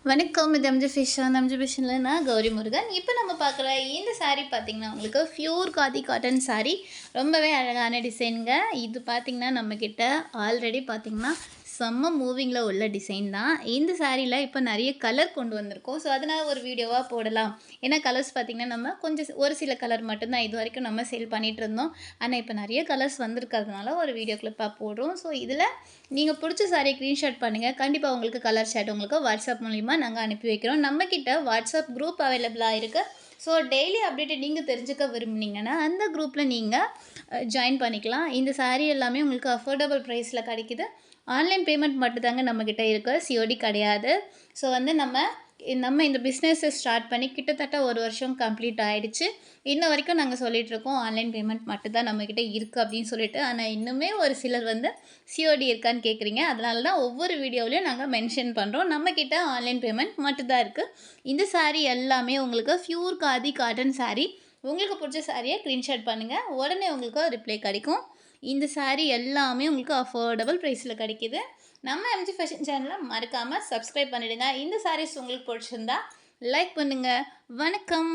வணக்கம். இது MG fashion. MG ஃபேஷனில் நான் கௌரி முருகன். இப்போ நம்ம பார்க்குற இந்த சாரீ பார்த்திங்கன்னா உங்களுக்கு ப்யூர் காதி காட்டன் சாரீ. ரொம்பவே அழகான டிசைனுங்க. இது பார்த்திங்கன்னா நம்மக்கிட்ட ஆல்ரெடி பார்த்திங்கன்னா செம்ம மூவிங்கில் உள்ள டிசைன் தான். இந்த சாரியில் இப்போ நிறைய கலர் கொண்டு வந்திருக்கோம். ஸோ அதனால் ஒரு வீடியோவாக போடலாம். ஏன்னா கலர்ஸ் பார்த்திங்கன்னா நம்ம கொஞ்சம் ஒரு சில கலர் மட்டும்தான் இது வரைக்கும் நம்ம சேல் பண்ணிகிட்டு இருந்தோம். ஆனால் இப்போ நிறைய கலர்ஸ் வந்திருக்கிறதுனால ஒரு வீடியோ கிளிப்பாக போடுறோம். ஸோ இதில் நீங்கள் பிடிச்ச சாரியை ஸ்க்ரீன்ஷாட் பண்ணுங்கள். கண்டிப்பாக உங்களுக்கு கலர் ஷாட் உங்களுக்கு வாட்ஸ்அப் மூலிமா நாங்கள் அனுப்பி வைக்கிறோம். நம்மக்கிட்ட வாட்ஸ்அப் குரூப் அவைலபிளாக இருக்குது. ஸோ டெய்லி அப்டேட்டை நீங்கள் தெரிஞ்சுக்க விரும்புனீங்கன்னா அந்த குரூப்பில் நீங்கள் ஜாயின் பண்ணிக்கலாம். இந்த சாரீ எல்லாமே உங்களுக்கு அஃபோர்டபுள் ப்ரைஸில் கிடைக்கிது. ஆன்லைன் பேமெண்ட் மட்டும்தாங்க நம்மக்கிட்ட இருக்குது, சிஓடி கிடையாது. ஸோ வந்து நம்ம இந்த பிஸ்னஸை ஸ்டார்ட் பண்ணி கிட்டத்தட்ட 1 வருஷம் கம்ப்ளீட் ஆகிடுச்சு. இன்ன வரைக்கும் நாங்கள் சொல்லிகிட்ருக்கோம் ஆன்லைன் பேமெண்ட் மட்டும்தான் நம்மக்கிட்ட இருக்குது அப்படின்னு சொல்லிட்டு. ஆனால் இன்னுமே ஒரு சிலர் வந்து சிஓடி இருக்கான்னு கேட்குறீங்க. அதனால தான் ஒவ்வொரு வீடியோவிலையும் நாங்கள் மென்ஷன் பண்ணுறோம் நம்மக்கிட்ட ஆன்லைன் பேமெண்ட் மட்டும்தான் இருக்குது. இந்த சாரீ எல்லாமே உங்களுக்கு ப்யூர் காதி காட்டன் சாரீ. உங்களுக்கு பிடிச்ச சாரியை ஸ்க்ரீன்ஷாட் பண்ணுங்கள், உடனே உங்களுக்கு ரிப்ளை கிடைக்கும். இந்த சாரீ எல்லாமே உங்களுக்கு அஃபோர்டபுள் ப்ரைஸில் கிடைக்கிது. நம்ம எம்ஜி ஃபேஷன் சேனலை மறக்காமல் சப்ஸ்கிரைப் பண்ணிவிடுங்க. இந்த சாரீஸ் உங்களுக்கு பிடிச்சிருந்தா லைக் பண்ணுங்கள். வணக்கம்.